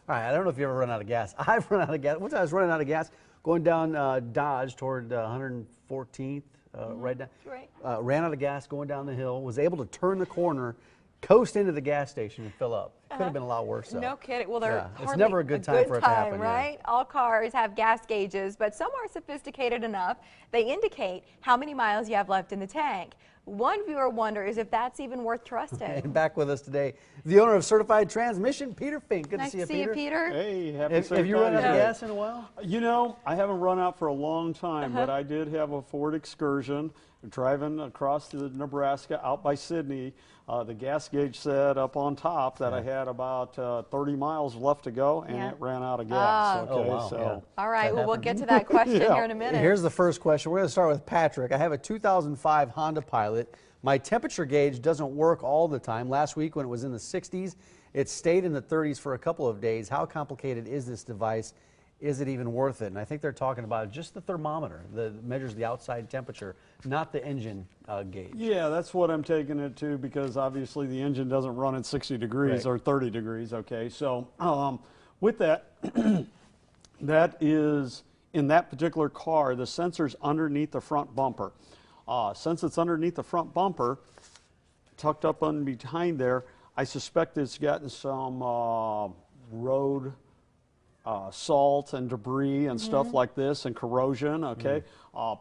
All right, I don't know if you ever run out of gas. I've run out of gas. One time I was running out of gas going down Dodge toward 114th, right down. Right. Ran out of gas going down the hill, was able to turn the corner, coast into the gas station and fill up. Could have been a lot worse. No kidding. Well, they're it's never a good time for it to happen, right? All cars have gas gauges, but some are sophisticated enough. They indicate how many miles you have left in the tank. One viewer wonders if that's even worth trusting. And back with us today, the owner of Certified Transmission, Peter Fink. Good nice to see you, Peter. Hey, happy Have you run out of gas in a while? You know, I haven't run out for a long time, but I did have a Ford Excursion driving across to Nebraska out by Sydney. The gas gauge said up on top that I had about 30 miles left to go, and it ran out of gas. Okay, so. All right, well, we'll get to that question here in a minute. Here's the first question. We're going to start with Patrick. I have a 2005 Honda Pilot. My temperature gauge doesn't work all the time. Last week when it was in the 60s, it stayed in the 30s for a couple of days. How complicated is this device? Is it even worth it? And I think they're talking about just the thermometer that measures the outside temperature, not the engine gauge. Yeah, that's what I'm taking it to, because obviously the engine doesn't run at 60 degrees or 30 degrees, okay? So with that, that is, in that particular car, the sensor's underneath the front bumper. Since it's underneath the front bumper, tucked up on behind there, I suspect it's gotten some road salt and debris and stuff like this, and corrosion, okay?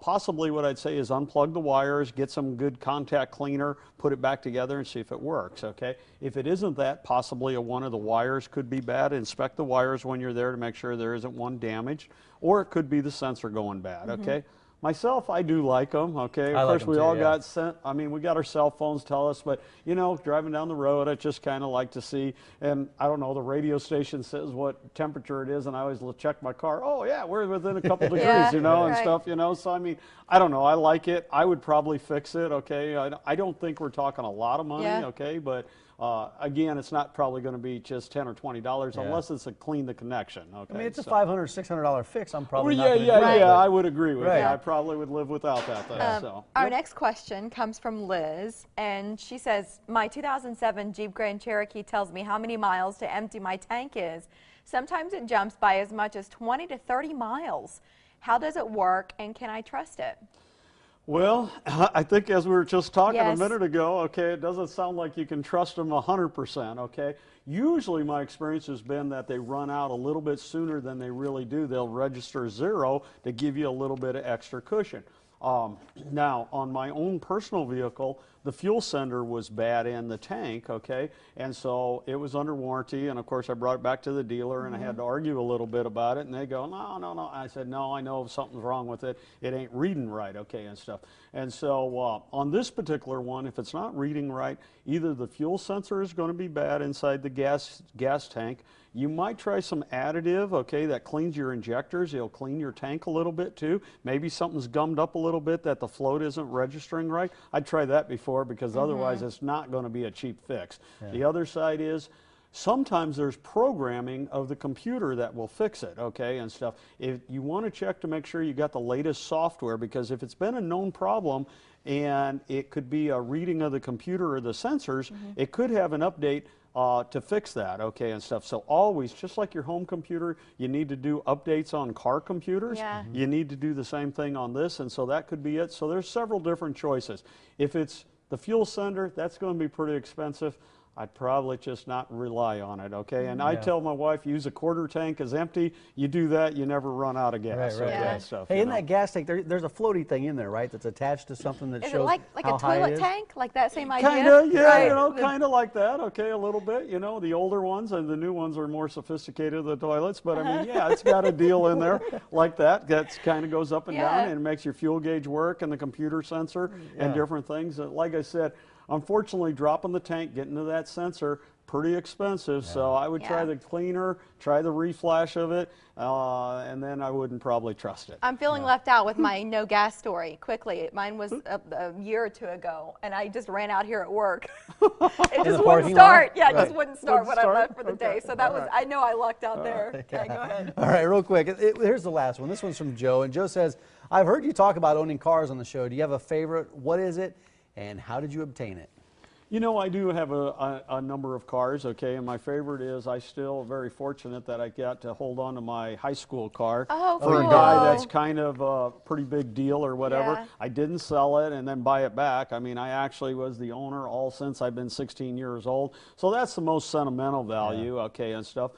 Possibly what I'd say is unplug the wires, get some good contact cleaner, put it back together and see if it works, okay? If it isn't that, possibly one of the wires could be bad. Inspect the wires when you're there to make sure there isn't one damaged, or it could be the sensor going bad, okay? Myself, I do like them, okay? Of course, we all got sent, I mean, we got our cell phones tell us, but, you know, driving down the road, I just kind of like to see, and I don't know, the radio station says what temperature it is, and I always check my car. Oh, yeah, we're within a couple degrees, you know, and stuff, you know? So, I mean, I don't know, I like it. I would probably fix it, okay? I don't think we're talking a lot of money, okay? But again, it's not probably going to be just $10 or $20 unless it's a clean the connection. Okay, I mean, it's a $500, $600 fix. I'm probably not going to do it. I would agree with you. I probably would live without that thing. So. Our next question comes from Liz, and she says, my 2007 Jeep Grand Cherokee tells me how many miles to empty my tank is. Sometimes it jumps by as much as 20 to 30 miles. How does it work, and can I trust it? Well, I think as we were just talking a minute ago, okay, it doesn't sound like you can trust them 100%, okay? Usually my experience has been that they run out a little bit sooner than they really do. They'll register 0 to give you a little bit of extra cushion. Now, on my own personal vehicle, the fuel sender was bad in the tank, okay, and so it was under warranty, and of course I brought it back to the dealer, and I had to argue a little bit about it, and they go, no, no, no. I said, no, I know something's wrong with it. It ain't reading right, okay, and stuff. And so on this particular one, if it's not reading right, either the fuel sensor is going to be bad inside the gas tank. You might try some additive, okay, that cleans your injectors. It'll clean your tank a little bit too. Maybe something's gummed up a little bit that the float isn't registering right. I'd try that before, because otherwise it's not going to be a cheap fix. The other side is sometimes there's programming of the computer that will fix it, okay, and stuff. If you want to check to make sure you got the latest software, because if it's been a known problem and it could be a reading of the computer or the sensors, it could have an update to fix that, okay, and stuff. So always, just like your home computer, you need to do updates on car computers. You need to do the same thing on this, and so that could be it. So there's several different choices. If it's the fuel sender, that's going to be pretty expensive. I'd probably just not rely on it, okay? And I tell my wife, use a quarter tank as empty. You do that, you never run out of gas. Stuff, hey, in that gas tank, there's a floaty thing in there, right, that's attached to something that shows how high it is? Like a toilet tank? Like that same idea? Kind of, yeah, you know, kind of like that, okay, a little bit. You know, the older ones and the new ones are more sophisticated, the toilets. But, I mean, yeah, it's got a deal in there like that. That kind of goes up and down, and it makes your fuel gauge work and the computer sensor and different things. Like I said, unfortunately, dropping the tank, getting to that sensor, pretty expensive. So I would try the cleaner, try the reflash of it, and then I wouldn't probably trust it. I'm feeling left out with my no gas story. Quickly, mine was a year or two ago, and I just ran out here at work. It just wouldn't start. Yeah, it just wouldn't start when I left for the day. So that was, I know I lucked out there. Okay, go ahead. All right, real quick. Here's the last one. This one's from Joe, and Joe says, I've heard you talk about owning cars on the show. Do you have a favorite? What is it? And how did you obtain it? You know, I do have a number of cars, okay, and my favorite is I still very fortunate that I got to hold on to my high school car Oh, for cool. a guy that's kind of a pretty big deal or whatever. Yeah. I didn't sell it and then buy it back. I mean, I actually was the owner all since I've been 16 years old. So that's the most sentimental value, okay, and stuff.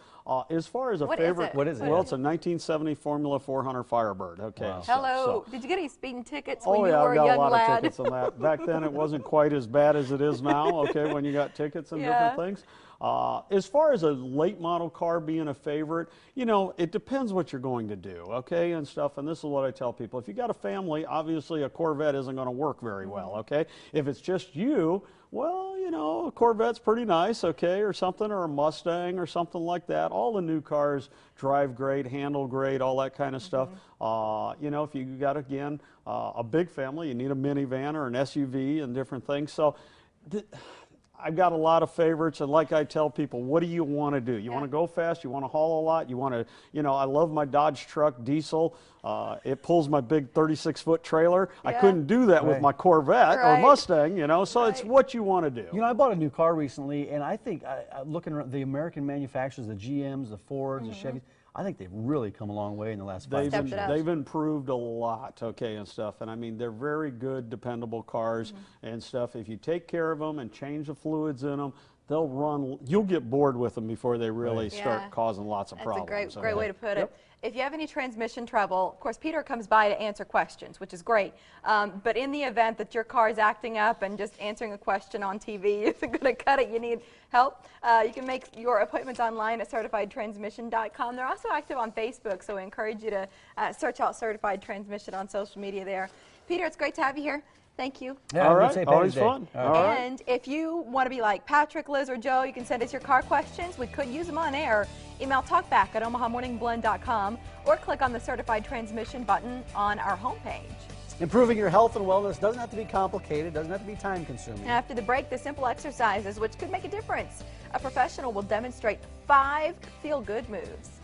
As far as a What is favorite, it? What is it? well, it's a 1970 Formula 400 Firebird, okay. Wow. Hello. Did you get any speeding tickets when Oh you yeah, were I've a got young a lot lad? of tickets on that. Back then it wasn't quite as bad as it is now, okay, when you got tickets and Yeah. different things. As far as a late model car being a favorite, you know, it depends what you're going to do, okay, and stuff. And this is what I tell people. If you got a family, obviously a Corvette isn't going to work very well, okay? If it's just you, well, you know, a Corvette's pretty nice, okay, or something, or a Mustang or something like that. All the new cars drive great, handle great, all that kind of stuff. You know, if you got, again, a big family, you need a minivan or an SUV and different things. So I've got a lot of favorites, and like I tell people, what do you want to do? You want to go fast? You want to haul a lot? You want to, you know, I love my Dodge truck diesel. It pulls my big 36-foot trailer. I Yeah. couldn't do that with my Corvette or Right. Mustang, you know, so it's what you want to do. You know, I bought a new car recently, and I think, looking at the American manufacturers, the GMs, the Fords, the Chevys, I think they've really come a long way in the last 5 Stepped years. it up. They've improved a lot, okay, and stuff. And I mean, they're very good, dependable cars and stuff. If you take care of them and change the fluids in them, they'll run. You'll get bored with them before they really start Yeah. causing lots of That's problems. a great way to put it. Yep. If you have any transmission trouble, of course, Peter comes by to answer questions, which is great. But in the event that your car is acting up and just answering a question on TV isn't going to cut it, you need help, you can make your appointments online at certifiedtransmission.com. They're also active on Facebook, so I encourage you to search out Certified Transmission on social media there. Peter, it's great to have you here. Thank you. Yeah, All good right, St. Patty's always Day. fun. All right. And if you want to be like Patrick, Liz, or Joe, you can send us your car questions. We could use them on air. Email talkback at omahamorningblend.com or click on the Certified Transmission button on our homepage. Improving your health and wellness doesn't have to be complicated, doesn't have to be time consuming. After the break, the simple exercises, which could make a difference. A professional will demonstrate 5 feel-good moves.